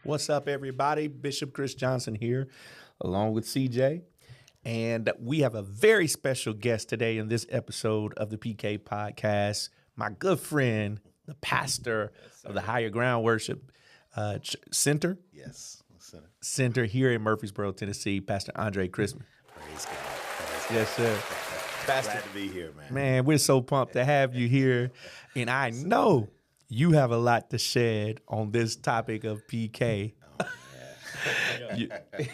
What's up, everybody? Bishop Chris Johnson here, along with CJ. And we have a very special guest today in this episode of the PK Podcast. My good friend, the pastor of the Higher Ground Worship Center. Yes, center. Center here in Murfreesboro, Tennessee, Pastor Andre Christman. Praise God. Praise God. Yes, sir. Pastor, Glad to be here, man. Man, we're so pumped to have you here. And I know you have a lot to shed on this topic of PK.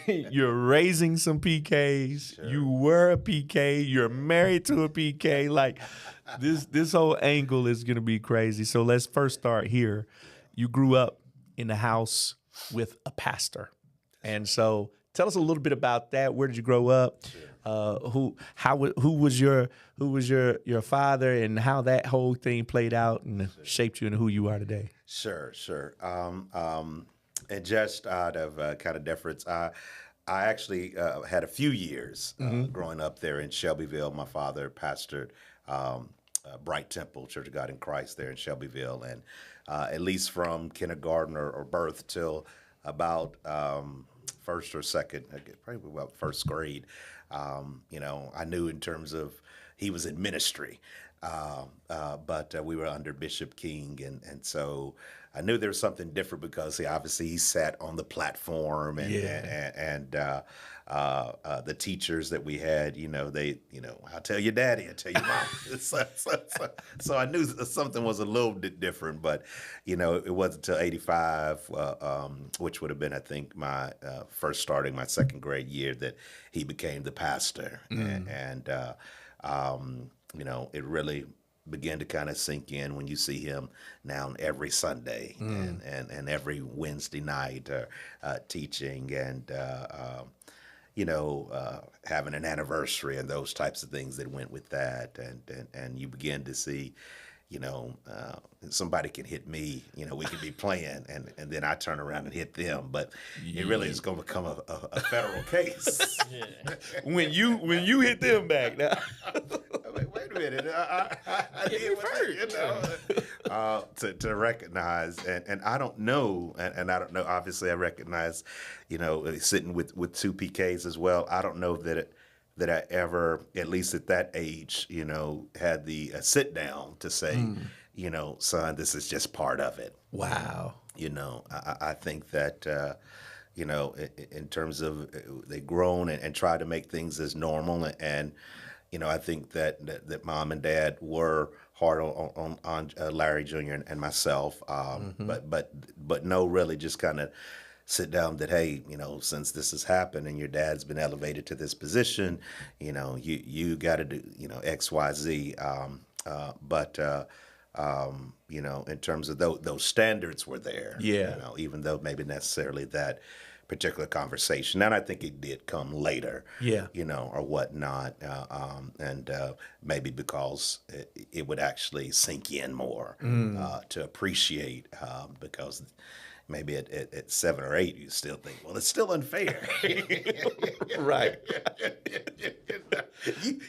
You're raising some PKs. Sure. You were a PK. You're married to a PK. Like this whole angle is going to be crazy. So let's first start here. You grew up in the house with a pastor, and so tell us a little bit about that. Where did you grow up? Sure. Who was your father, and how that whole thing played out and shaped you into who you are today? Sure. And just out of kind of deference, I actually had a few years growing up there in Shelbyville. My father pastored Bright Temple Church of God in Christ there in Shelbyville, and at least from kindergarten or birth till about first or second, probably about first grade. I knew in terms of he was in ministry, but we were under Bishop King, and so I knew there was something different because he sat on the platform, and the teachers that we had, I'll tell your daddy, I'll tell your mom. So I knew something was a little bit different, but it wasn't until '85, which would have been, I think, my first starting my second grade year, that he became the pastor, and it really began to kind of sink in when you see him now every Sunday and every Wednesday night teaching and having an anniversary and those types of things that went with that, and you begin to see somebody can hit me, we could be playing, and then I turn around and hit them, but it really is going to become a federal case. when you hit them back now. Wait a minute, I did first, to recognize, and I don't know, and I don't know, obviously I recognize, sitting with two PKs as well, I don't know that I ever, at least at that age, had the sit down to say, son, this is just part of it. Wow. I think that, in terms of they've grown and tried to make things as normal. And, I think that mom and dad were hard on Larry Jr. and myself. But no, really just kind of sit down that, hey, since this has happened and your dad's been elevated to this position, you got to do, X, Y, Z. In terms of those standards were there. Yeah. Even though maybe necessarily that particular conversation, and I think it did come later. Yeah. Or whatnot, and maybe because it would actually sink in more to appreciate, because maybe at 7 or 8, you still think, well, it's still unfair. Right.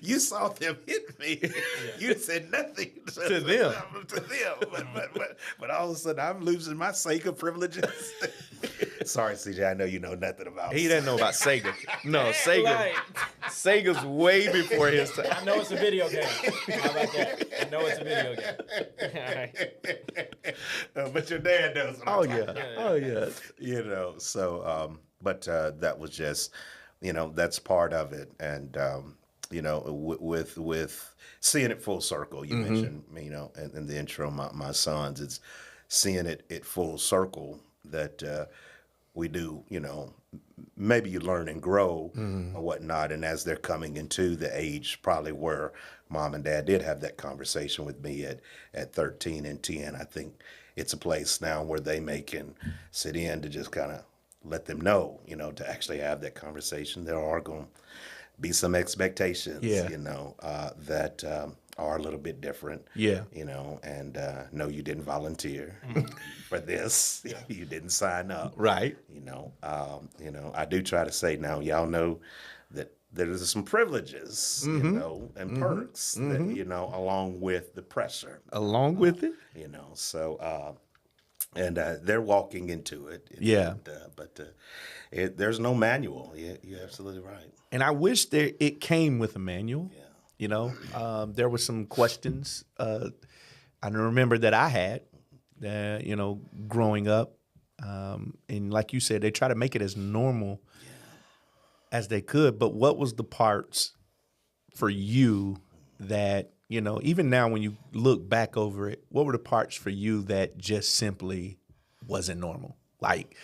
You saw them hit me. Yeah. You said nothing to them. But all of a sudden, I'm losing my Sega privileges. Sorry, CJ, I know you know nothing about He doesn't know about Sega. No, Sega. Right. Sega's way before his time. I know it's a video game. How about that? I know it's a video game. But your dad knows. Oh yeah. But that was just, that's part of it, and with seeing it full circle. You mentioned, in the intro, my sons. It's seeing it full circle that we do. Maybe you learn and grow or whatnot, and as they're coming into the age probably where mom and dad did have that conversation with me at 13 and 10, I think it's a place now where they can sit in to just kind of let them know, to actually have that conversation. There are going to be some expectations, that are a little bit different. Yeah. And no, you didn't volunteer for this. Yeah. You didn't sign up. Right. I do try to say now, y'all know that there's some privileges, and perks that, along with the pressure. Along with it. So and they're walking into it. Yeah. But there's no manual. You're absolutely right. And I wish it came with a manual. Yeah. You know, there were some questions I remember that I had, you know, growing up. And like you said, they try to make it as normal as they could. But what was the parts for you that, you know, even now when you look back over it, what were the parts for you that just simply wasn't normal? Like,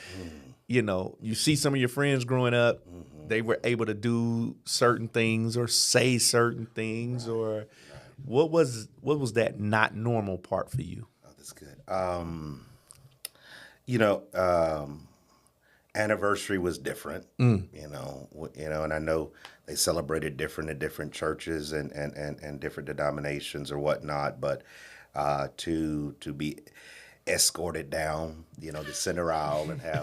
you know, you see some of your friends growing up, they were able to do certain things or say certain things, or what was that not normal part for you? Oh, that's good. You know, anniversary was different. And I know they celebrated different in different churches and different denominations or whatnot. But to be escorted down, the center aisle and have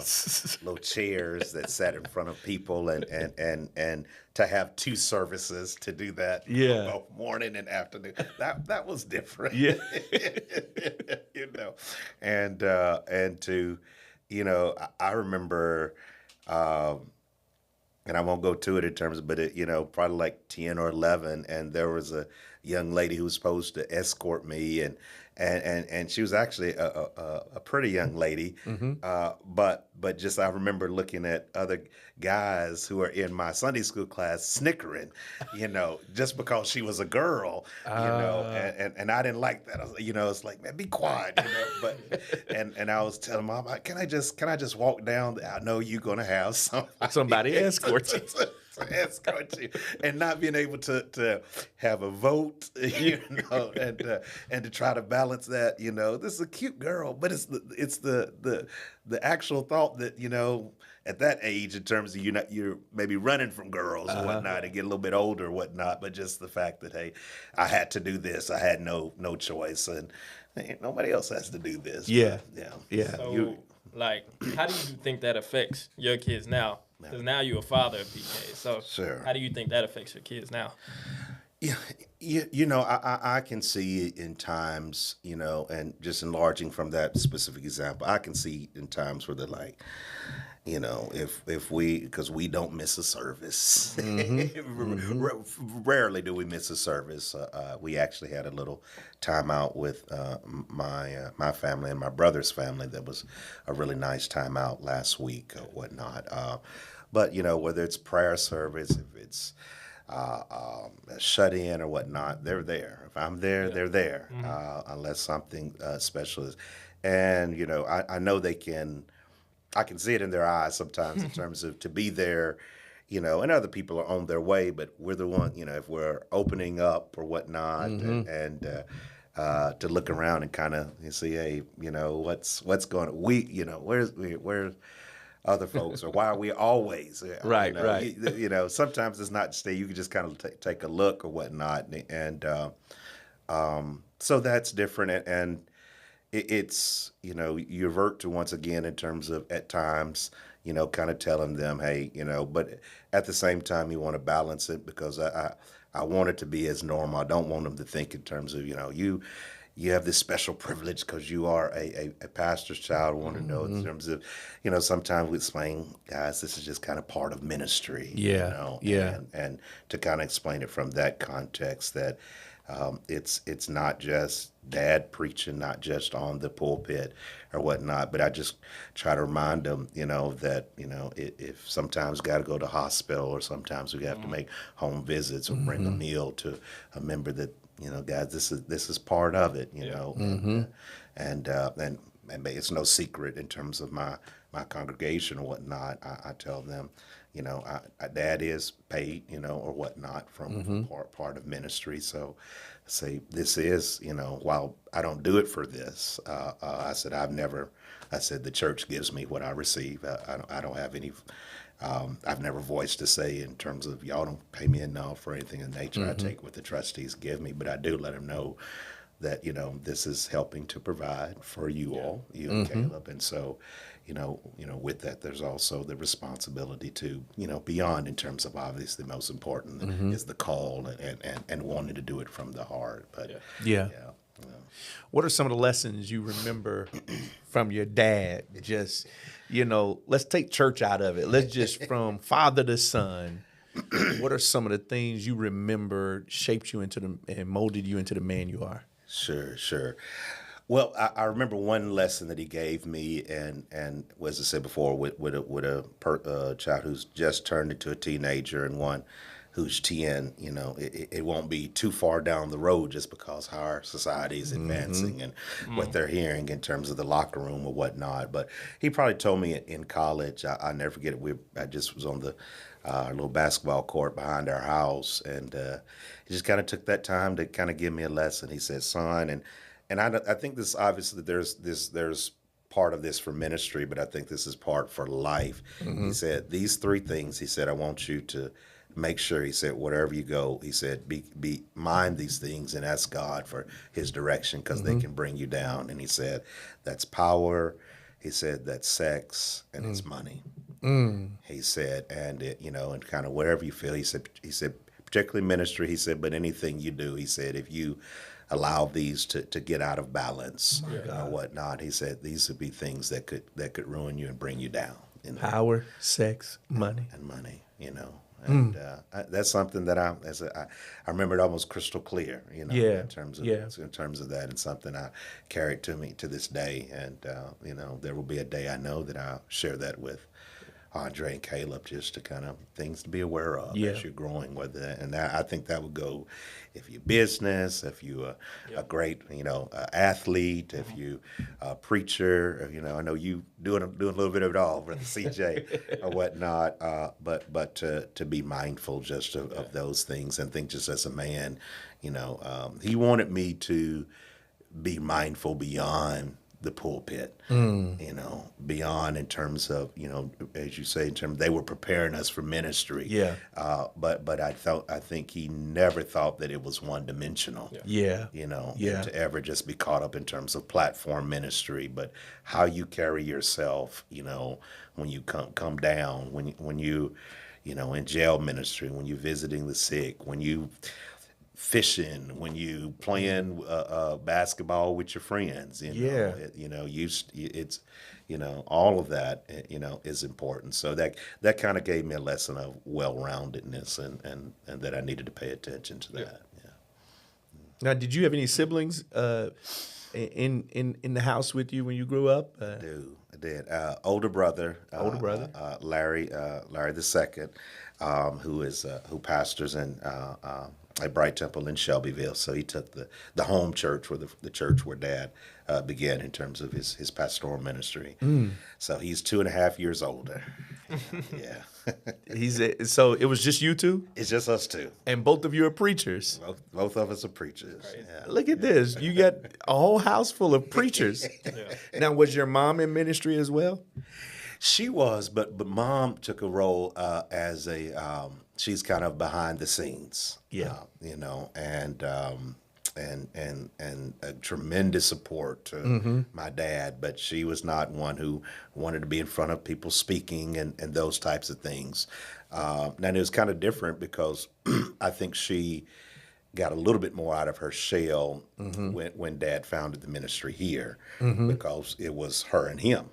little chairs that sat in front of people and to have two services to do that, both morning and afternoon. That was different. Yeah. And to, I remember, and I won't go to it in terms of, but probably like 10 or 11, and there was a young lady who was supposed to escort me, and she was actually a pretty young lady, but just I remember looking at other guys who are in my Sunday school class snickering, just because she was a girl, and I didn't like that. I was, it's like, man, be quiet, But and I was telling Mom, can I just walk down? I know you're gonna have Somebody escort you. Escort you, and not being able to have a vote, and to try to balance that, this is a cute girl, but it's the actual thought that, at that age, in terms of you're maybe running from girls or whatnot, and get a little bit older or whatnot, but just the fact that, hey, I had to do this, I had no choice, and hey, nobody else has to do this. Yeah, but, yeah. So, how do you think that affects your kids now? Because now you're a father of PK. So, Sure. How do you think that affects your kids now? Yeah, I can see in times, and just enlarging from that specific example, I can see in times where they're like, if because we don't miss a service. Rarely do we miss a service. We actually had a little time out with my family and my brother's family. That was a really nice time out last week or whatnot. But whether it's prayer service, if it's shut in or whatnot, they're there. If I'm there, they're there, unless something special is. And I know they can. I can see it in their eyes sometimes in terms of to be there, and other people are on their way, but we're the one, if we're opening up or whatnot, and to look around and kind of see, hey, what's going on? Where's other folks, or why are we always right? Sometimes it's not to stay. You can just kind of take a look or whatnot, and so that's different, and it's you revert to once again in terms of at times kind of telling them, hey, but at the same time you want to balance it, because I want it to be as normal. I don't want them to think in terms of you have this special privilege because you are a pastor's child. I want to know in terms of, sometimes we explain, guys, this is just kind of part of ministry. And to kind of explain it from that context, that it's not just dad preaching, not just on the pulpit or whatnot, but I just try to remind them, that, if sometimes got to go to hospital, or sometimes we have to make home visits or bring a meal to a member, that, guys, this is part of it, and it's no secret in terms of my congregation or whatnot. I tell them, dad is paid, or whatnot from part of ministry. So say this is, while I don't do it for this, I said, I said, the church gives me what I receive. I don't have any, I've never voiced to say in terms of y'all don't pay me enough or anything of nature. I take what the trustees give me, but I do let them know that, this is helping to provide for you all, you and Caleb. And so, with that, there's also the responsibility to, beyond in terms of obviously most important is the call and wanting to do it from the heart. But Yeah. What are some of the lessons you remember from your dad? Just, let's take church out of it. Let's just from father to son. What are some of the things you remember shaped you and molded you into the man you are? Sure. Well, I remember one lesson that he gave me, and as I said before, with a child who's just turned into a teenager and one who's 10, it won't be too far down the road just because how our society is advancing and what they're hearing in terms of the locker room or whatnot. But he probably told me in college, I never forget it, I just was on the little basketball court behind our house, and he just kind of took that time to kind of give me a lesson. He said, son, and I think this obviously there's part of this for ministry, but I think this is part for life. He said, these three things, he said, I want you to make sure, he said, wherever you go, he said, be mind these things and ask God for his direction because they can bring you down. And he said, that's power. He said, that's sex, and it's money. He said, and and kind of wherever you feel, he said, particularly ministry, he said, but anything you do, he said, if you allow these to get out of balance or whatnot, he said, these would be things that could ruin you and bring you down. Power, sex, money. And money, And that's something that I remember it almost crystal clear, in terms of that, and something I carried to me to this day. And there will be a day I know that I'll share that with Andre and Caleb, just to kind of things to be aware of as you're growing with it. And I think that would go if you're business, if you're a great, athlete, if you a preacher, I know you doing a little bit of it all, Brother CJ or whatnot. But to be mindful just of those things, and think just as a man, he wanted me to be mindful beyond the pulpit, beyond in terms of, as you say, in terms they were preparing us for ministry. Yeah. But I think he never thought that it was one dimensional. Yeah. And to ever just be caught up in terms of platform ministry, but how you carry yourself, when you come down, when you, in jail ministry, when you're visiting the sick, when you fishing, when you playing basketball with your friends, it's all of that is important. So that kind of gave me a lesson of well-roundedness, and that I needed to pay attention to that. Yeah. Now, did you have any siblings in the house with you when you grew up? I did. Older brother. Larry the second, who pastors at Bright Temple in Shelbyville. So he took the home church, or the church where Dad began in terms of his pastoral ministry. So he's 2.5 years older. Yeah. So it was just you two? It's just us two. And both of you are preachers? Both of us are preachers. Yeah. Look at this. You got a whole house full of preachers. Now, was your mom in ministry as well? She was, but Mom took a role as she's kind of behind the scenes. Yeah. And a tremendous support to my dad, but she was not one who wanted to be in front of people speaking and those types of things. And it was kind of different because I think she got a little bit more out of her shell when Dad founded the ministry here, because it was her and him.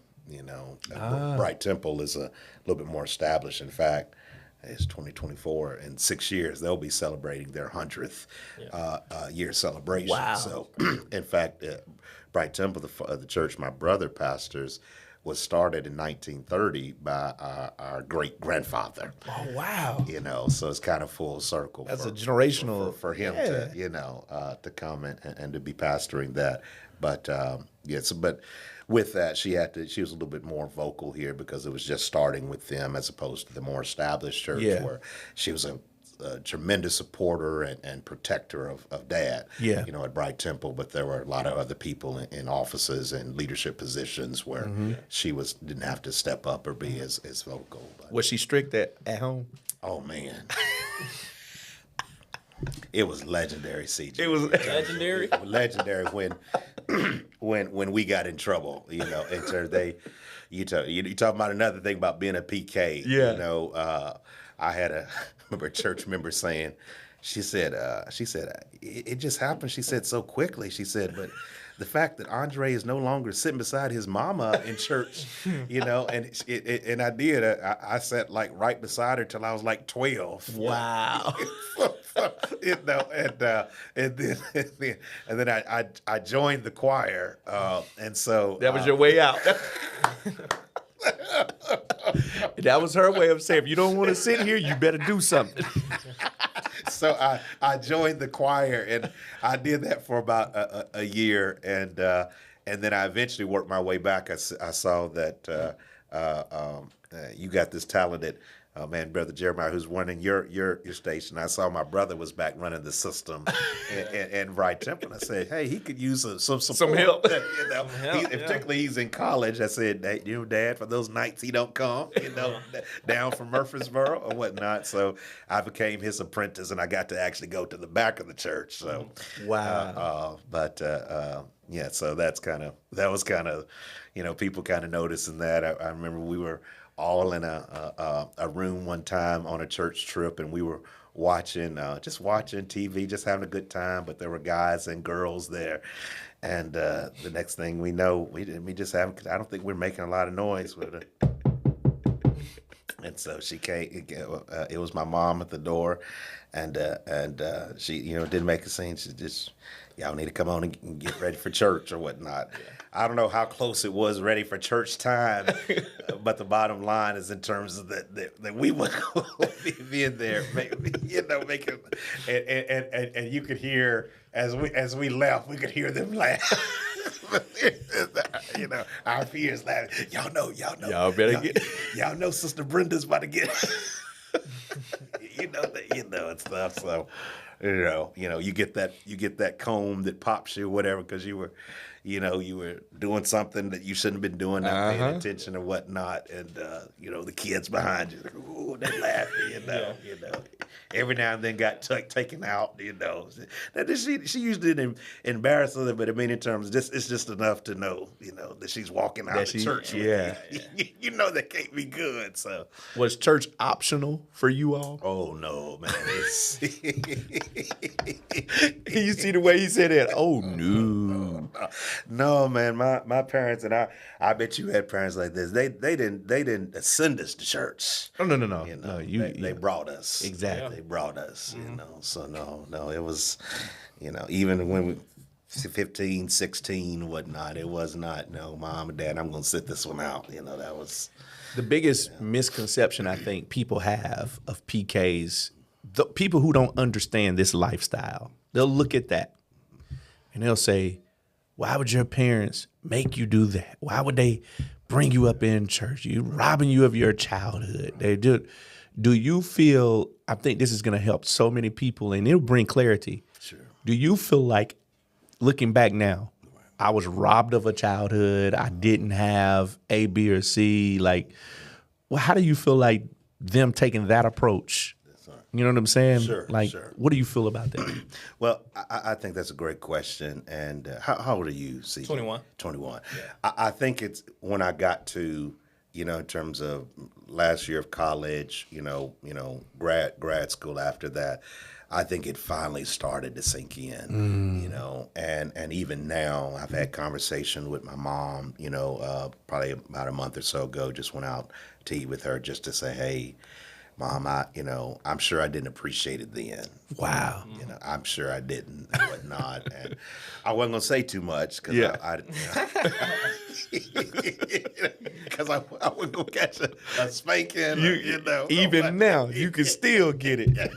Bright Temple is a little bit more established. In fact, it's 2024. In 6 years, they'll be celebrating their 100th year celebration. Wow. So, in fact, Bright Temple, the church my brother pastors, was started in 1930 by our great-grandfather. Oh, wow. So it's kind of full circle. That's a generational... For him to, to come and to be pastoring that. But, but with that, she was a little bit more vocal here because it was just starting with them as opposed to the more established church where she was a tremendous supporter and protector of Dad, at Bright Temple. But there were a lot of other people in offices and leadership positions where she didn't have to step up or be as vocal. But. Was she strict at home? Oh, man. It was legendary, CJ. It was legendary. Legendary when we got in trouble. You talk about another thing about being a PK. Yeah. I had remember a church member saying, she said, it just happened. She said so quickly. She said, but the fact that Andre is no longer sitting beside his mama in church, and I did. I sat like right beside her till I was like 12. Wow. And then I joined the choir, and so That was your way out. That was her way of saying, if you don't want to sit here, you better do something. So I joined the choir, and I did that for about a year, and then I eventually worked my way back. I saw that you got this talented man, Brother Jeremiah, who's running your station. I saw my brother was back running the system and Bright Temple. I said, hey, he could use some support. Some help. Particularly he's in college. I said, hey, Dad, for those nights he don't come, down from Murfreesboro or whatnot. So I became his apprentice, and I got to actually go to the back of the church. So wow. Yeah, so that was kind of, people kind of noticing that. I remember we were all in a room one time on a church trip, and we were watching TV, just having a good time. But there were guys and girls there, and the next thing we know, we just haven't. I don't think we're making a lot of noise with it. And so she came. It was my mom at the door, and she didn't make a scene. She just, y'all need to come on and get ready for church or whatnot. Yeah. I don't know how close it was ready for church time, but the bottom line is in terms of that we would be in there, making, and you could hear as we left, we could hear them laugh. Our peers laughing. Y'all know. Y'all better get. Y'all know Sister Brenda's about to get. And stuff. So, you get that comb that pops you, whatever, because you were doing something that you shouldn't have been doing, not paying attention or whatnot, and the kids behind you, ooh, they're laughing, Every now and then got taken out, Now, she usually didn't embarrass her, but I mean, in terms of it's just enough to know, that she's walking out of church. Yeah. That can't be good. So, was church optional for you all? Oh no, man! You see the way he said that? Oh no. No, man, my parents, and I bet you had parents like this. They didn't send us to church. Oh no. They brought us. Exactly. They brought us. So no, it was, even when we 15, 16, whatnot, it was not. No, Mom and Dad, I'm gonna sit this one out. That was the biggest misconception I think people have of PKs. The people who don't understand this lifestyle, they'll look at that and they'll say, why would your parents make you do that? Why would they bring you up in church? You robbing you of your childhood. They do. Do you feel, I think this is going to help so many people, and it'll bring clarity. Sure. Do you feel like, looking back now, I was robbed of a childhood, I didn't have A, B, or C? Like, well, how do you feel like them taking that approach? You know what I'm saying? Sure. What do you feel about that? Well, I think that's a great question. And how old are you, CJ? 21. 21. Yeah. I think it's when I got to, in terms of last year of college, grad school after that, I think it finally started to sink in, and even now I've had conversation with my mom, probably about a month or so ago, just went out to eat with her just to say, hey, Mom, I'm sure I didn't appreciate it then. Wow. I'm sure I didn't and whatnot. And I wasn't going to say too much because because I wasn't going to catch a spanking. Even now, you can still get it.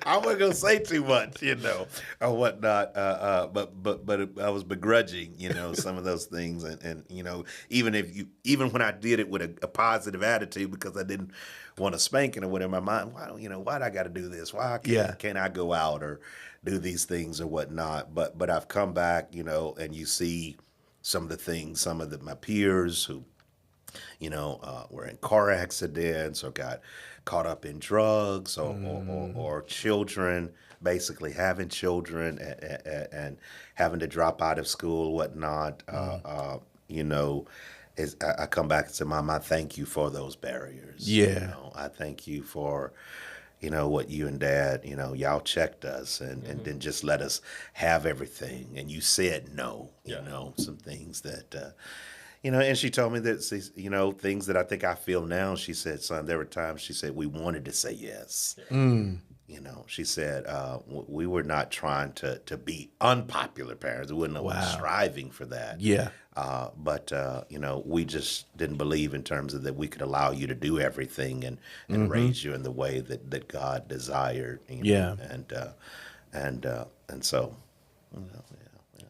I wasn't gonna say too much, or whatnot. But I was begrudging, some of those things, and even when I did it with a positive attitude because I didn't want to spanking or whatever, in my mind, why'd I got to do this? Why can't I go out or do these things or whatnot? But I've come back, and you see some of the things, my peers who, were in car accidents or got caught up in drugs or children, basically having children and having to drop out of school, whatnot. I come back and say, Mom, I thank you for those barriers. Yeah. I thank you for, what you and Dad, y'all checked us and didn't just let us have everything. And you said no, some things that, and she told me that, things that I think I feel now. She said, son, there were times, she said, we wanted to say yes. She said, we were not trying to be unpopular parents. We weren't striving for that. Yeah. But we just didn't believe in terms of that we could allow you to do everything and raise you in the way that God desired. And so,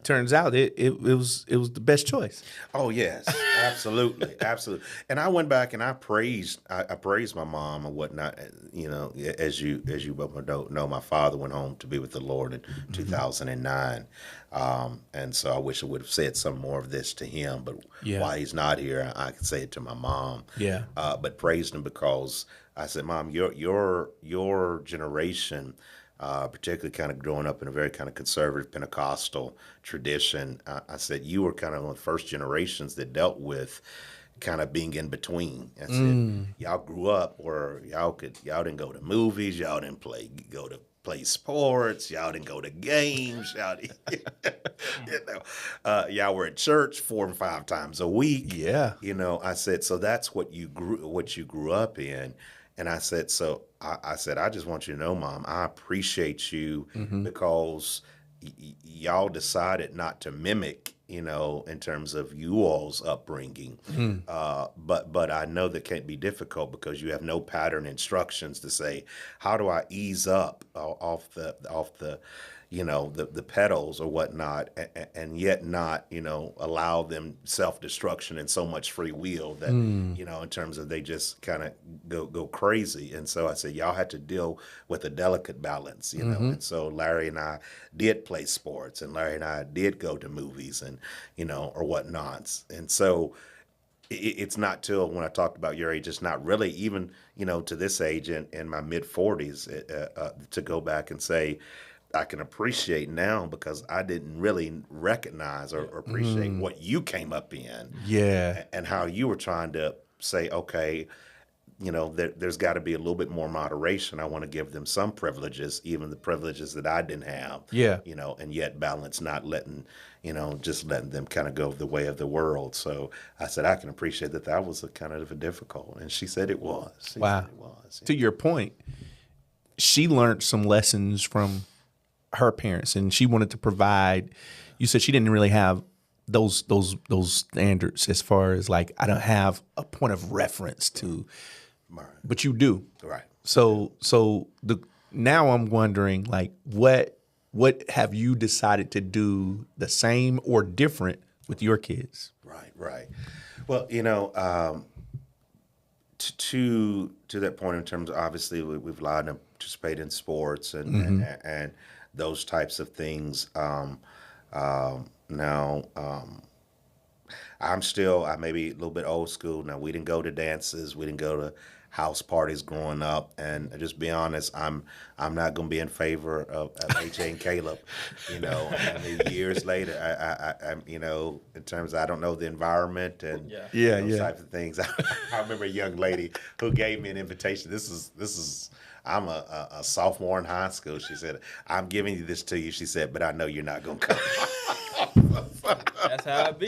Turns out it was the best choice. Oh yes, absolutely, absolutely. And I went back and I praised my mom and whatnot. As you both know, my father went home to be with the Lord in 2009, and so I wish I would have said some more of this to him. But while he's not here, I can say it to my mom. Yeah. But praised him because I said, Mom, your generation. Particularly kind of growing up in a very kind of conservative Pentecostal tradition, I said, you were kind of one of the first generations that dealt with kind of being in between. I said, y'all grew up where y'all didn't go to movies, y'all didn't go to play sports, y'all didn't go to games, y'all were at church 4 and 5 times a week. Yeah. I said, so that's what you grew up in. And I said, I said, I just want you to know, Mom, I appreciate you because y'all decided not to mimic, in terms of you all's upbringing. But I know that can be difficult because you have no pattern instructions to say, how do I ease up off the the pedals or whatnot, and yet not, allow them self-destruction and so much free will that, in terms of they just kind of go crazy. And so I said, y'all had to deal with a delicate balance, And so Larry and I did play sports, and Larry and I did go to movies and, or whatnots. And so it's not till when I talked about your age, it's not really even, to this age in my mid 40s to go back and say, I can appreciate now because I didn't really recognize or appreciate what you came up in. Yeah. And how you were trying to say, okay, there's got to be a little bit more moderation. I want to give them some privileges, even the privileges that I didn't have. Yeah. And yet balance, not letting, just letting them kind of go the way of the world. So I said, I can appreciate that was a kind of a difficult. And she said it was. Wow. Said it was. To your point, she learned some lessons from her parents, and she wanted to provide. You said she didn't really have those standards as far as like, I don't have a point of reference to, but you do. Right. So now I'm wondering, like, what have you decided to do the same or different with your kids? Right. Well, to that point in terms of, obviously we've allowed them to participate in sports and those types of things. Now, I may be a little bit old school. Now, we didn't go to dances. We didn't go to house parties growing up. And just be honest, I'm not going to be in favor of AJ and Caleb, years later. I'm, in terms of, I don't know the environment and those types of things. I remember a young lady who gave me an invitation. This is I'm a sophomore in high school. She said, I'm giving you this to you. She said, but I know you're not going to come. That's how it be.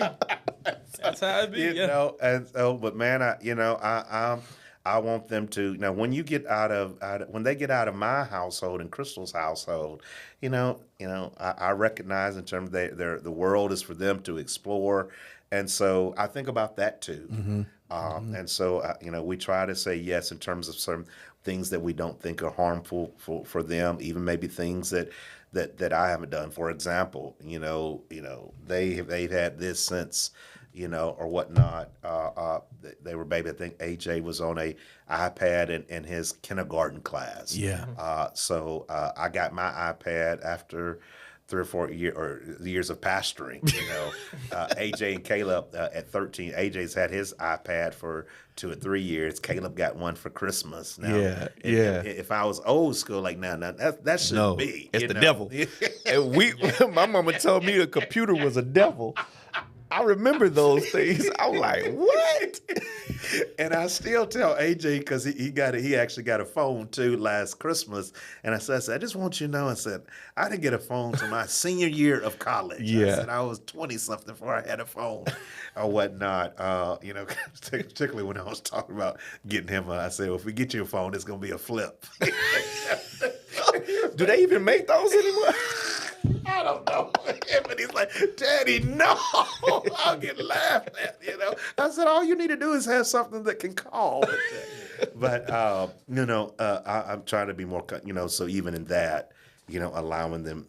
That's how it be. And so, but man, I want them to, when you get when they get out of my household and Crystal's household, I recognize in terms of the world is for them to explore. And so I think about that too. And so, we try to say yes in terms of some things that we don't think are harmful for them, even maybe things that I haven't done. For example, they've had this since, or whatnot. They were baby. I think AJ was on a iPad in his kindergarten class. Yeah. So I got my iPad after 3 or 4 years of pastoring. AJ and Caleb at 13. AJ's had his iPad for 2 or 3 years. Caleb got one for Christmas. Now, if I was old school, like that shouldn't be. It's the devil. And my mama told me a computer was a devil. I remember those things. I'm like, what? And I still tell AJ because he actually got a phone too last Christmas, and I said, I just want you to know, I said I didn't get a phone to my senior year of college. I Yeah. said I was 20 something before I had a phone or whatnot. Particularly when I was talking about getting him, I said, well, if we get you a phone, it's gonna be a flip. Do they even make those anymore? I don't know. But he's like, Daddy, no. I'll get laughed at, I said, all you need to do is have something that can call. But, I'm trying to be more, so even in that, allowing them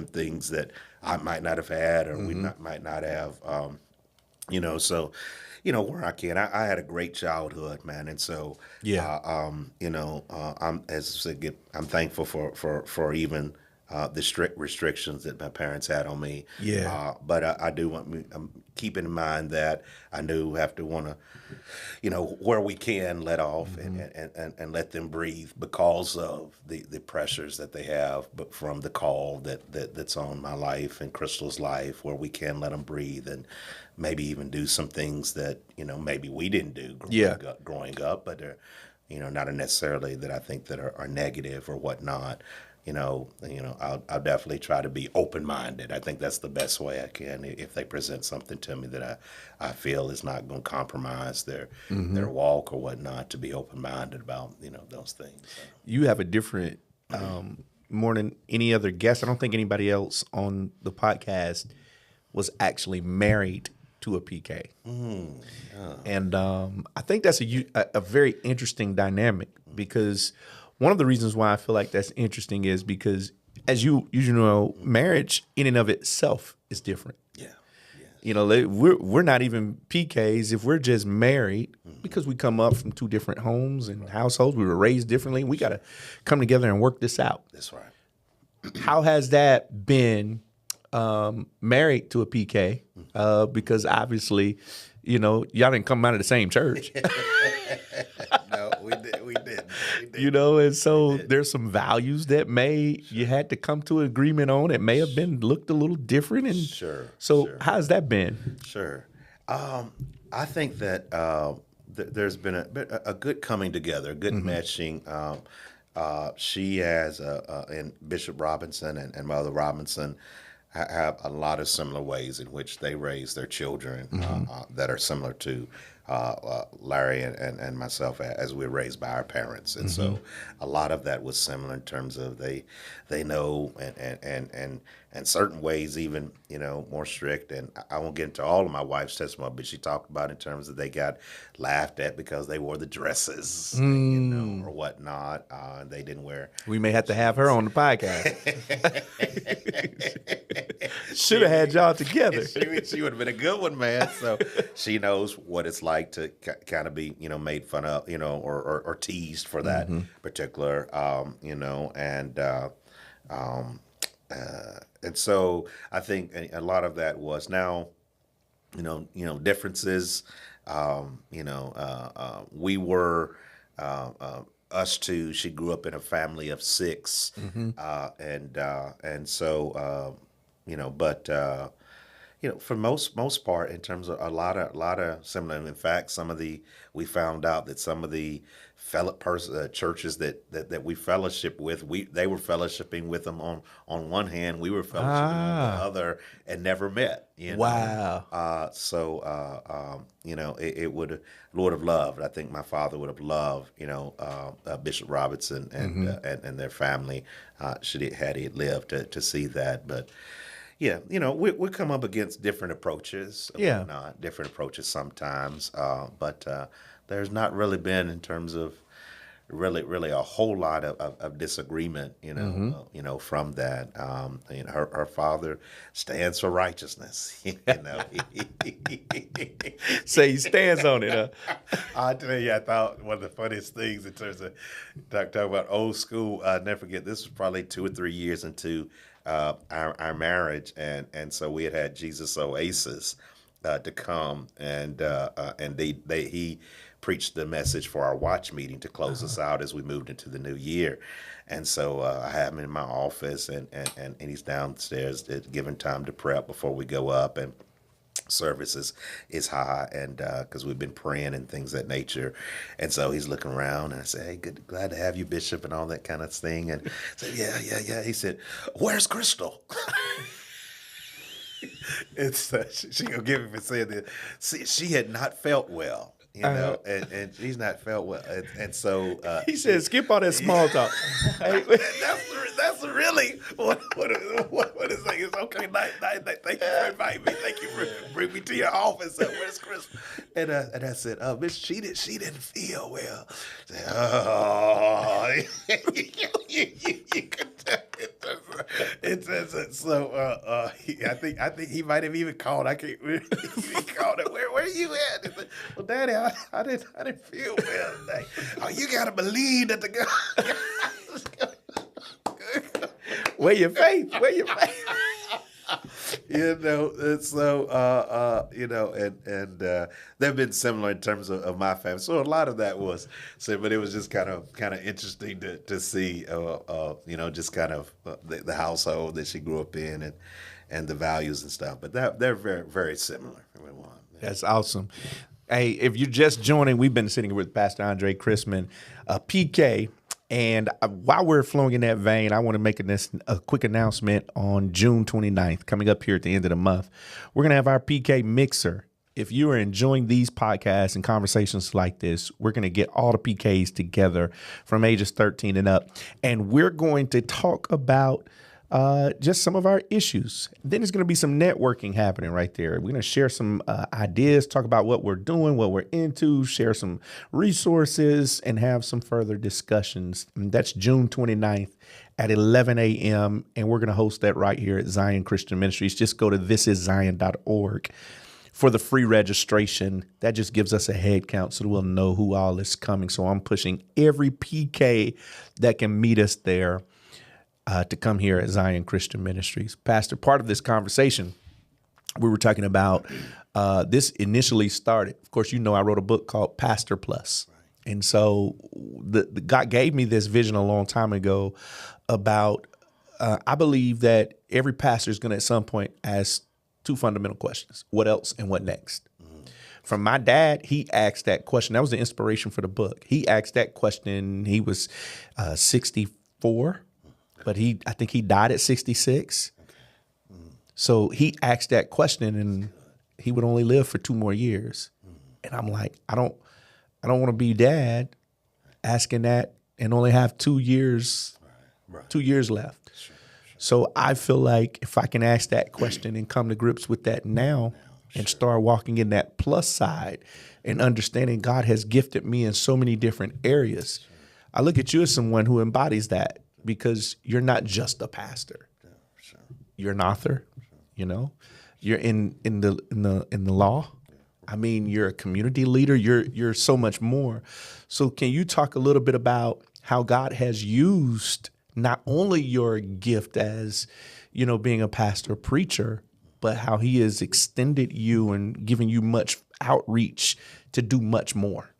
things that I might not have had or might not have, so, where I can. I had a great childhood, man. And so, I'm, as I said, I'm thankful for even the strict restrictions that my parents had on me. Yeah. But I do want me, keeping in mind that I do have to want to, where we can let off and let them breathe because of the pressures that they have, but from the call that's on my life and Crystal's life, where we can let them breathe and maybe even do some things that, maybe we didn't do growing up, but they're, not necessarily that I think that are negative or whatnot. I'll definitely try to be open-minded. I think that's the best way I can. If they present something to me that I feel is not going to compromise their walk or whatnot, to be open-minded about, those things. So. You have a different, more than any other guest. I don't think anybody else on the podcast was actually married to a PK. And I think that's a very interesting dynamic, because one of the reasons why I feel like that's interesting is because, as you know, marriage in and of itself is different. Yeah. We're not even PKs if we're just married, because we come up from two different homes and households. We were raised differently. We got to come together and work this out. That's right. How has that been married to a PK? Because obviously, y'all didn't come out of the same church. No, we did. And so there's some values that you had to come to an agreement on that may have been looked a little different. And Sure. How's that been? Sure. I think that there's been a good coming together, a good meshing. She has, and Bishop Robinson and Mother Robinson have a lot of similar ways in which they raise their children that are similar to Larry and myself as we were raised by our parents. And so a lot of that was similar in terms of they know and certain ways even, more strict. And I won't get into all of my wife's testimony, but she talked about in terms of they got laughed at because they wore the dresses, or whatnot. And they didn't wear. We may have to have her on the podcast. Should have had y'all together. She would have been a good one, man. So she knows what it's like to kind of be, made fun of, or teased for that particular, and so I think a lot of that was now, differences. We were us two. She grew up in a family of 6, and so for most part, in terms of a lot of similar. In fact, we found out that some of the churches that we fellowship with, they were fellowshipping with them on one hand, we were fellowshipping on the other, and never met. Wow. It would Lord have loved. I think my father would have loved, Bishop Robinson and their family, had he lived to see that, but. Yeah, we come up against different approaches, different approaches sometimes, but there's not really been in terms of really a whole lot of disagreement, from that. Her father stands for righteousness, So he stands on it, huh? I tell you, I thought one of the funniest things in terms of talking about old school, I'll never forget, this was probably 2 or 3 years into our marriage, and so we had Jesus Oasis to come, and he preached the message for our watch meeting to close us out as we moved into the new year. And so I have him in my office, and he's downstairs giving time to prep before we go up, and service is high, and because we've been praying and things of that nature, and so he's looking around, and I said, "Hey, glad to have you, Bishop," and all that kind of thing, and I said, "Yeah." He said, "Where's Crystal?" It's she gonna give him for saying that. See, she had not felt well, and she's not felt well, and so He said, "Skip all that small talk." Hey, that's really what is like. It's okay. Thank you for inviting me. Thank you for bringing me to your office. Where's Chris? And I said, "Miss, she didn't feel well." I said, "Oh, you could tell it." So I think he might have even called. I can't. He called it. Where are you at? He said, "Well, Daddy, I didn't feel well today." "Oh, you gotta believe that the God." where your faith? Where your faith? And so and they've been similar in terms of my family. So a lot of that was but it was just kind of interesting to see, just kind of the household that she grew up in and the values and stuff. But they're very, very similar. That's awesome. Hey, if you're just joining, we've been sitting with Pastor Andre Chrisman, PK. And while we're flowing in that vein, I want to make a quick announcement on June 29th, coming up here at the end of the month. We're going to have our PK mixer. If you are enjoying these podcasts and conversations like this, we're going to get all the PKs together from ages 13 and up. And we're going to talk about just some of our issues. Then there's going to be some networking happening right there. We're going to share some ideas, talk about what we're doing, what we're into, share some resources, and have some further discussions. And that's June 29th at 11 a.m. And we're going to host that right here at Zion Christian Ministries. Just go to thisiszion.org for the free registration. That just gives us a head count so that we'll know who all is coming. So I'm pushing every PK that can meet us there to come here at Zion Christian Ministries. Pastor, part of this conversation, we were talking about this initially started. Of course, I wrote a book called Pastor Plus. Right. And so the God gave me this vision a long time ago about, I believe that every pastor is going to at some point ask two fundamental questions: what else and what next? Mm-hmm. From my dad, he asked that question. That was the inspiration for the book. He asked that question. He was 64. But I think he died at 66. Okay. Mm. So he asked that question, and he would only live for 2 more years. Mm. And I'm like, I don't want to be dad asking that and only have 2 years, right. 2 years left. Sure. So I feel like if I can ask that question and come to grips with that now and start walking in that plus side and understanding God has gifted me in so many different areas, I look at you as someone who embodies that. Because you're not just a pastor, you're an author. You're in the law. I mean, you're a community leader. You're so much more. So, can you talk a little bit about how God has used not only your gift as, being a pastor, preacher, but how He has extended you and given you much outreach to do much more?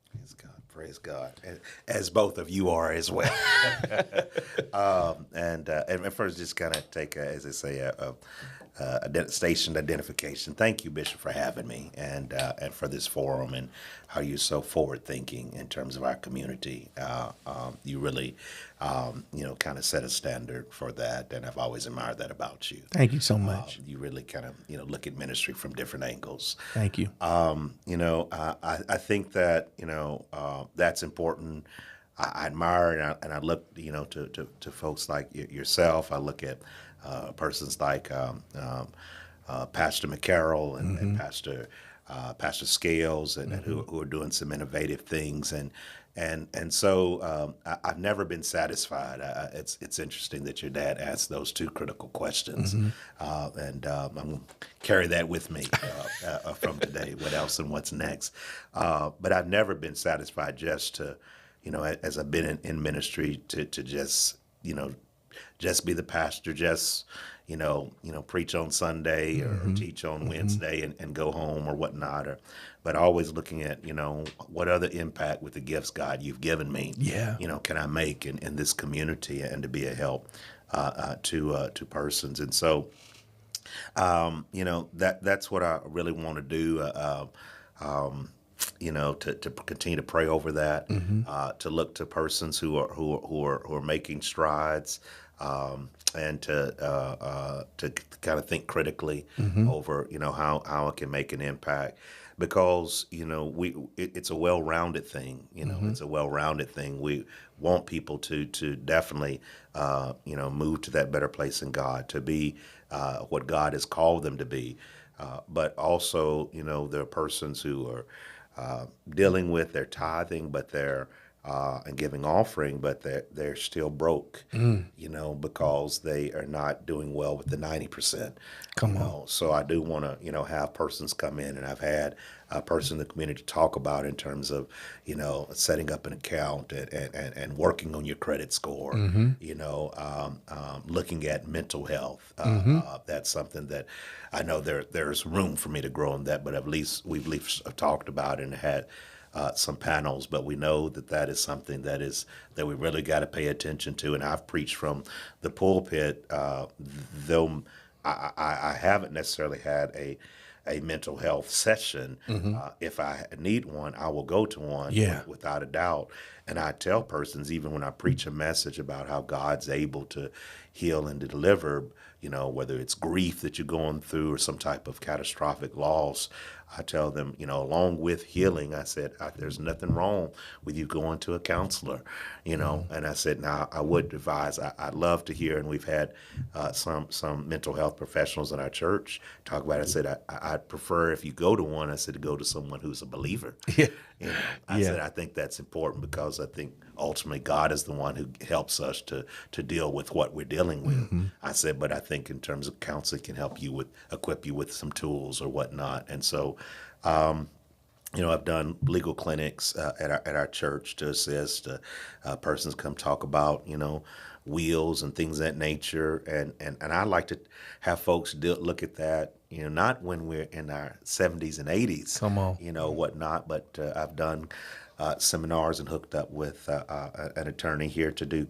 Praise God, as both of you are as well. And first, just kind of take, as I say, a station identification. Thank you, Bishop, for having me and for this forum and how you're so forward thinking in terms of our community. You really, kind of set a standard for that, and I've always admired that about you. Thank you so much. You really kind of, look at ministry from different angles. Thank you. I think that, that's important. I admire and I look, to folks like yourself. I look at persons like Pastor McCarroll and Pastor Scales and who are doing some innovative things and so I've never been satisfied. It's interesting that your dad asked those 2 critical questions, and I'm going to carry that with me from today. What else and what's next? But I've never been satisfied just to, as I've been in ministry, to just just be the pastor, just preach on Sunday or teach on Wednesday and go home or whatnot, but always looking at what other impact with the gifts, God, you've given me, can I make in this community and to be a help to persons. And so That's what I really want to do. To continue to pray over that, to look to persons who are making strides, and to kind of think critically over how it can make an impact, because it's a well-rounded thing. It's a well-rounded thing. We want people to definitely move to that better place in God, to be what God has called them to be, but also there are persons who are dealing with their tithing, but they're and giving offering, but they're still broke, because they are not doing well with the 90%. Come on. So I do want to have persons come in, and I've had a person in the community talk about in terms of setting up an account and working on your credit score, looking at mental health. That's something that I know there's room for me to grow in that, but at least we've talked about and had some panels, but we know that is something that we really got to pay attention to. And I've preached from the pulpit, though I haven't necessarily had a mental health session. If I need one, I will go to one, without a doubt. And I tell persons, even when I preach a message about how God's able to heal and to deliver, whether it's grief that you're going through or some type of catastrophic loss, I tell them, along with healing, I said, there's nothing wrong with you going to a counselor, and I said, now I would advise, I'd love to hear, and we've had some mental health professionals in our church talk about it. I said, I'd prefer if you go to one, I said, to go to someone who's a believer. I said, I think that's important, because I think ultimately God is the one who helps us to deal with what we're dealing with. I said, but I think in terms of counseling can equip you with some tools or whatnot. And so, I've done legal clinics at our church to assist persons come talk about, wills and things of that nature. And I like to have folks look at that, not when we're in our 70s and 80s, Come on. Whatnot, but I've done seminars and hooked up with an attorney here to do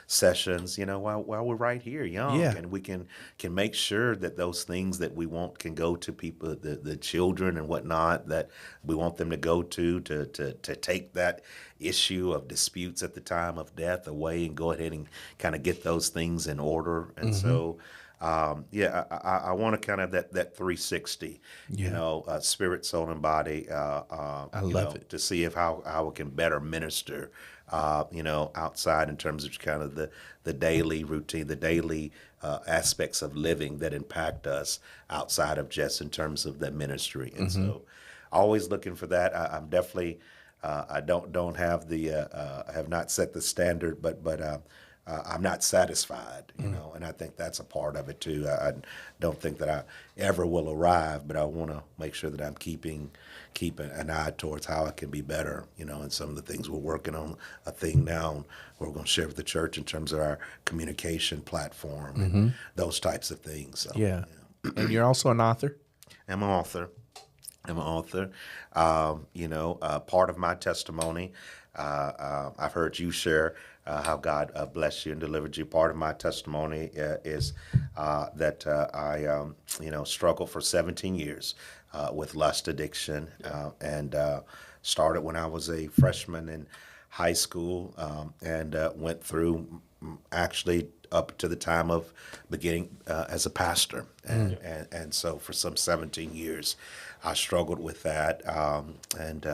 sessions, while we're right here young, and we can make sure that those things that we want can go to people, the children and whatnot, that we want them to go to take that issue of disputes at the time of death away and go ahead and kind of get those things in order. And so I want to kind of that 360, spirit, soul, and body. I love it, to see how it can better minister, outside in terms of kind of the daily routine, the daily aspects of living that impact us outside of just in terms of that ministry. And so, always looking for that. I'm definitely I don't have have not set the standard, but. I'm not satisfied, and I think that's a part of it too. I don't think that I ever will arrive, but I want to make sure that I'm keeping an eye towards how I can be better, and some of the things we're working on, a thing now we're going to share with the church in terms of our communication platform and those types of things. So, And you're also an author? I'm an author. Part of my testimony, I've heard you share how God blessed you and delivered you. Part of my testimony is that I, struggled for 17 years with lust addiction, and started when I was a freshman in high school, and went through actually up to the time of beginning as a pastor. And so for some 17 years, I struggled with that. And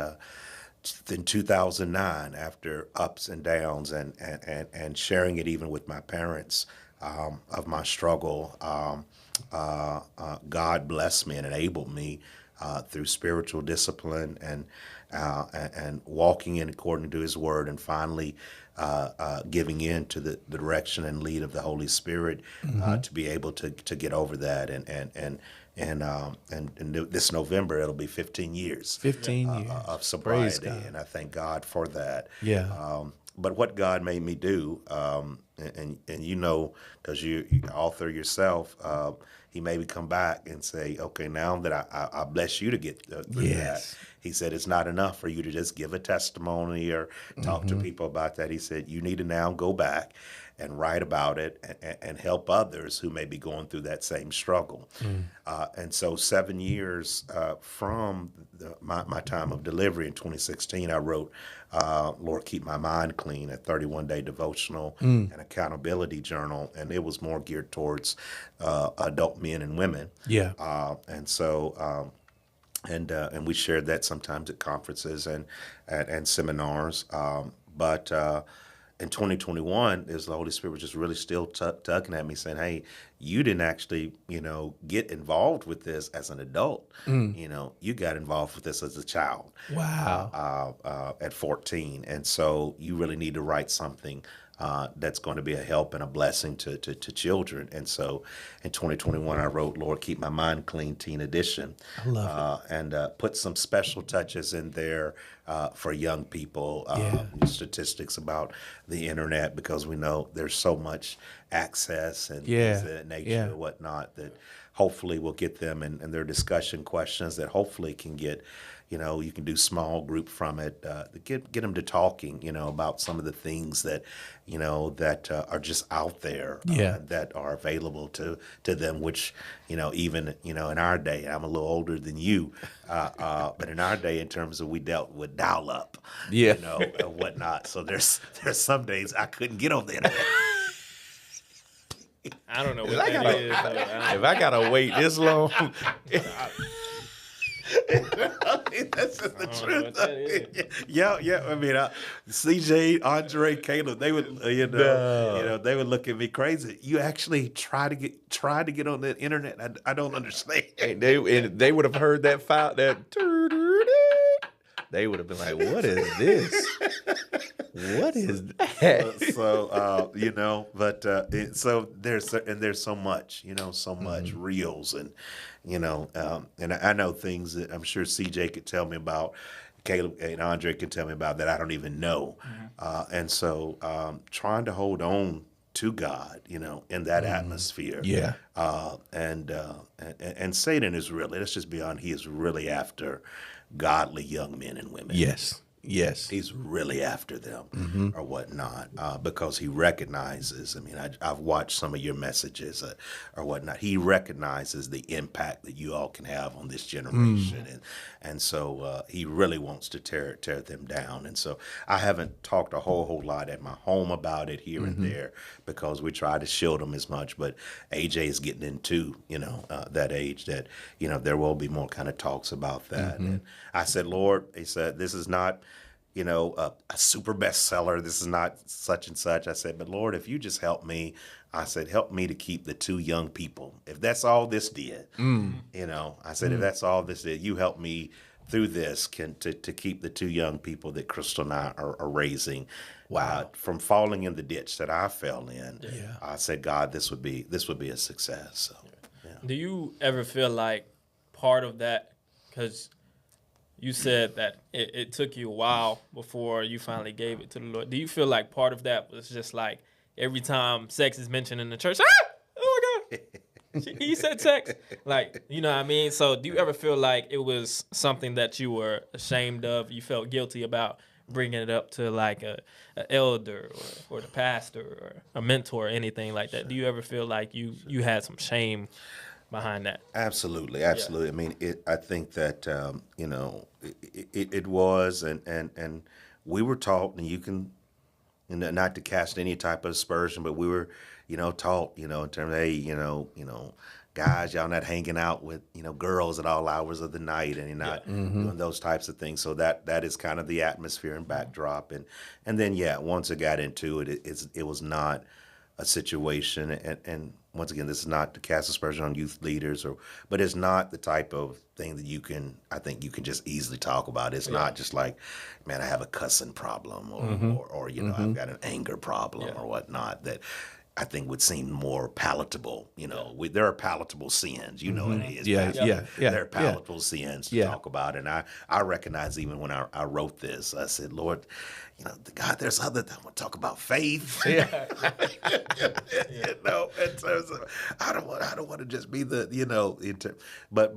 in 2009, after ups and downs and sharing it even with my parents of my struggle, God blessed me and enabled me through spiritual discipline and walking in according to His Word, and finally giving in to the direction and lead of the Holy Spirit to be able to get over that. And this November it'll be 15 years. 15 years Of sobriety, and I thank God for that. But what God made me do, and because you author yourself, He made me come back and say, okay, now that I bless you to get through that. He said, it's not enough for you to just give a testimony or talk to people about that. He said, you need to now go back and write about it and help others who may be going through that same struggle. And so 7 years from my time of delivery in 2016, I wrote Lord, Keep My Mind Clean, a 31-day devotional and accountability journal. And it was more geared towards adult men and women. Yeah. And we shared that sometimes at conferences and seminars. But in 2021, is the Holy Spirit was just really still tugging at me, saying, "Hey, you didn't actually, get involved with this as an adult. You got involved with this as a child. Wow. At 14, and so you really need to write something." That's going to be a help and a blessing to children. And so in 2021, I wrote Lord, Keep My Mind Clean, Teen Edition. I love it. And put some special touches in there for young people, statistics about the internet, because we know there's so much access and things of that nature and whatnot that hopefully will get them and their discussion questions that hopefully can get, you can do small group from it, get them to talking, about some of the things that, that are just out there that are available to them, which, even, in our day, I'm a little older than you, but in our day, in terms of we dealt with dial up, and whatnot. So there's some days I couldn't get on the internet. I don't know what that is. If I gotta wait this long, that's just the truth. Yeah. I mean, CJ, Andre, Caleb, they would, they would look at me crazy. You actually try to get on the internet? I don't understand. and they would have heard that file that. They would have been like, "What is this? What is that?" So there's so much, so much reels and and I know things that I'm sure CJ could tell me about, Caleb and Andre can tell me about that I don't even know, and so trying to hold on to God, in that atmosphere, and Satan is really, let's just be honest, he is really after godly young men and women. Yes. He's really after them or whatnot, because he recognizes, I've watched some of your messages or whatnot. He recognizes the impact that you all can have on this generation. And so he really wants to tear them down. And so I haven't talked a whole lot at my home about it here and there, because we try to shield them as much. But AJ is getting into, that age that, there will be more kind of talks about that. And I said, Lord, he said, this is not, a super bestseller. This is not such and such. I said, but Lord, if you just help me, I said, help me to keep the two young people. If that's all this did, I said, if that's all this did, you help me through this to keep the two young people that Crystal and I are raising, from falling in the ditch that I fell in. I said, God, this would be a success. So, Do you ever feel like part of that, because you said that it took you a while before you finally gave it to the Lord. Do you feel like part of that was just like every time sex is mentioned in the church, oh my God, he said sex. Like, you know what I mean? So do you ever feel like it was something that you were ashamed of, you felt guilty about bringing it up to like a elder or the pastor or a mentor or anything like that? Do you ever feel like you had some shame behind that? Absolutely. I mean, I think that it was, and we were taught, and you can, not to cast any type of aspersion, but we were, taught, in terms of, hey, guys, y'all not hanging out with, girls at all hours of the night, and you're not doing those types of things. So that is kind of the atmosphere and backdrop, and then once it got into it, it was not a situation, and once again, this is not to cast aspersion on youth leaders, but it's not the type of thing that I think you can just easily talk about. It's not just like, man, I have a cussing problem, or I've got an anger problem or whatnot, that I think would seem more palatable. There are palatable sins. It is. There are palatable sins to talk about, and I recognize even when I wrote this, I said, Lord, God, there's other I want to talk about faith. In terms of I don't want to just be the but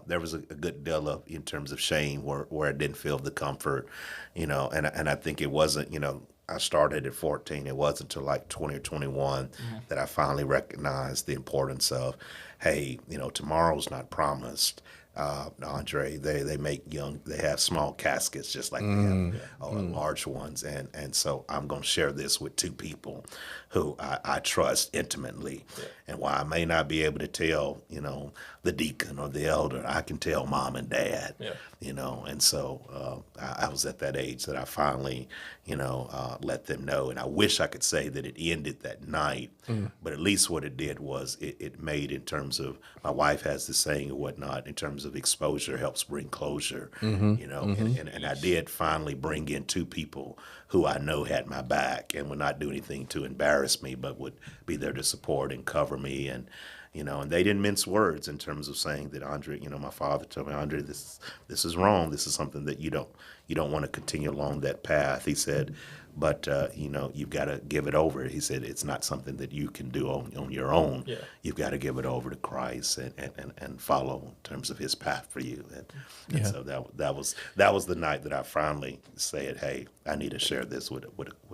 there was a good deal of in terms of shame where I didn't feel the comfort, and I think it wasn't I started at 14. It wasn't until like 20 or 21 that I finally recognized the importance of, hey, tomorrow's not promised. Andre, they have small caskets just like they have large ones, and so I'm going to share this with two people who I trust intimately, and while I may not be able to tell the deacon or the elder, I can tell mom and dad, and so I was at that age that I finally let them know, and I wish I could say that it ended that night, but at least what it did was it made, in terms of, my wife has this saying or whatnot, in terms of exposure helps bring closure, and I did finally bring in two people who I know had my back and would not do anything to embarrass me, but would be there to support and cover me, and they didn't mince words in terms of saying that, Andre, my father told me, Andre, this is wrong. This is something that you don't want to continue along that path. He said, but you've got to give it over. He said it's not something that you can do on your own. Yeah. You've got to give it over to Christ and follow in terms of His path for you. And so that was the night that I finally said, hey, I need to share this with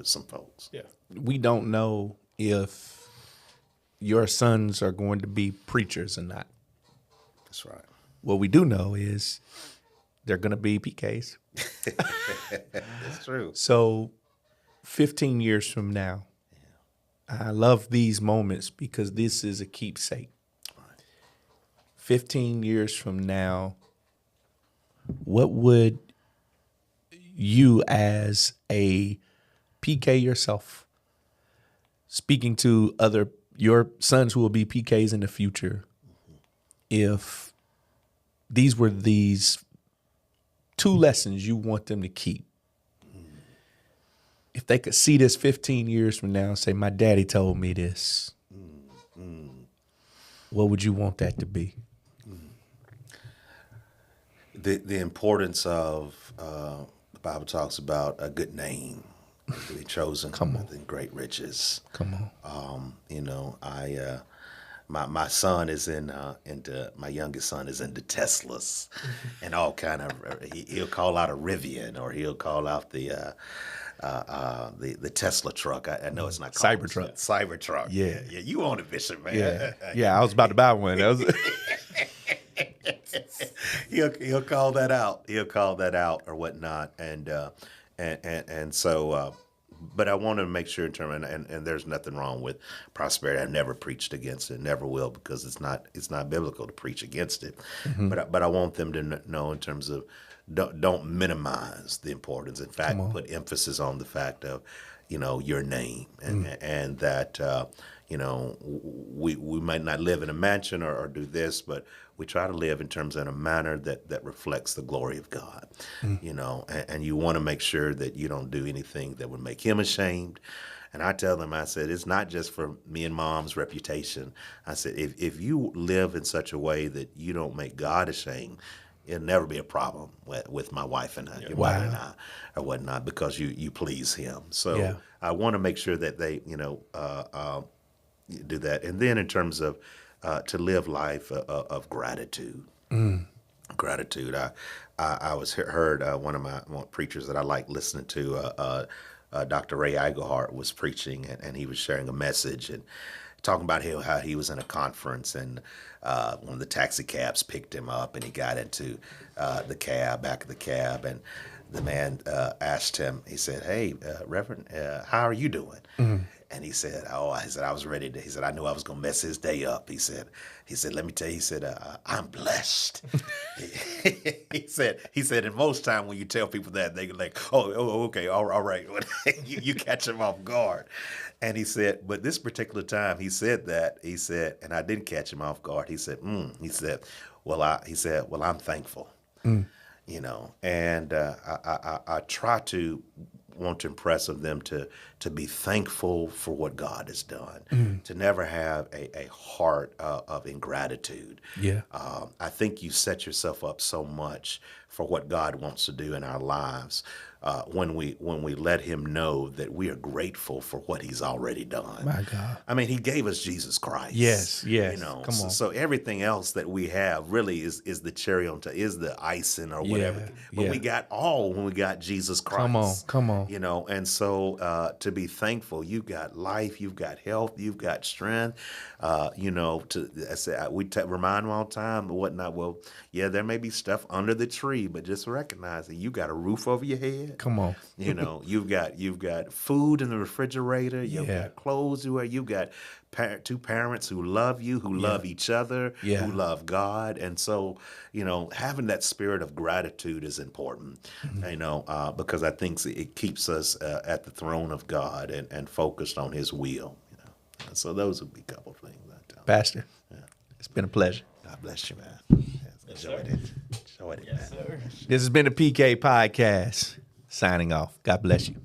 some folks. Yeah. We don't know if your sons are going to be preachers or not. That's right. What we do know is they're going to be PKs. That's true. So 15 years from now, I love these moments because this is a keepsake. 15 years from now, what would you, as a PK yourself, speaking to your sons who will be PKs in the future, if these were these two lessons you want them to keep, if they could see this 15 years from now and say, my daddy told me this, what would you want that to be? The importance of, the Bible talks about a good name, to be chosen than great riches. Come on. My son is my youngest son is into Teslas and all kind of, he'll call out a Rivian, or he'll call out the Tesla truck. I know it's not called Cybertruck. Yeah. You own it, Bishop, man. Yeah. I was about to buy one. That was he'll call that out. He'll call that out or whatnot, and so. But I want to make sure in terms, and there's nothing wrong with prosperity. I've never preached against it, never will, because it's not biblical to preach against it. Mm-hmm. But I want them to know in terms of don't minimize the importance. In fact, put emphasis on the fact of your name, and that we might not live in a mansion or do this, but we try to live in terms of a manner that reflects the glory of God, and you want to make sure that you don't do anything that would make Him ashamed. And I tell them, I said, it's not just for me and Mom's reputation. I said, if you live in such a way that you don't make God ashamed, it'll never be a problem with my wife and I, your wife and I, or whatnot, because you please Him. So I want to make sure that they, do that. And then in terms of to live life of gratitude. Gratitude. I was heard one of my preachers that I like listening to, Dr. Ray Eichelhart, was preaching, and he was sharing a message and talking about how he was in a conference, and one of the taxi cabs picked him up, and he got into the back of the cab, and the man asked him, he said, hey, Reverend, how are you doing? Mm-hmm. And he said, I was ready to, he said, I knew I was going to mess his day up. He said, let me tell you, he said, I'm blessed. he said, and most time when you tell people that, they go like, oh, okay, all right. you catch them off guard. And he said, but this particular time he said, and I didn't catch him off guard. He said, well, I'm thankful. And I try to want to impress on them to be thankful for what God has done, to never have a heart of ingratitude. Yeah. I think you set yourself up so much for what God wants to do in our lives when we let him know that we are grateful for what he's already done. My God. I mean, he gave us Jesus Christ. Yes, yes. You know, Come on. so everything else that we have really is the cherry on top, is the icing or whatever. Yeah, But yeah. we got all when we got Jesus Christ. Come on. You know, and so to be thankful, you've got life, you've got health, you've got strength. You know, we remind them all the time and whatnot. Well, yeah, there may be stuff under the tree, but just recognize that you got a roof over your head. Come on. You know, you've got food in the refrigerator. You've Yeah. got clothes to wear. You've got two parents who love you, who love each other, Yeah. who love God. And so, you know, having that spirit of gratitude is important, you know, because I think it keeps us at the throne of God and focused on his will. You know, and so those would be a couple of things. Pastor, it's been a pleasure. God bless you, man. Enjoyed it. Enjoyed it, Yes, man. sir. This has been the PK Podcast. Signing off. God bless you.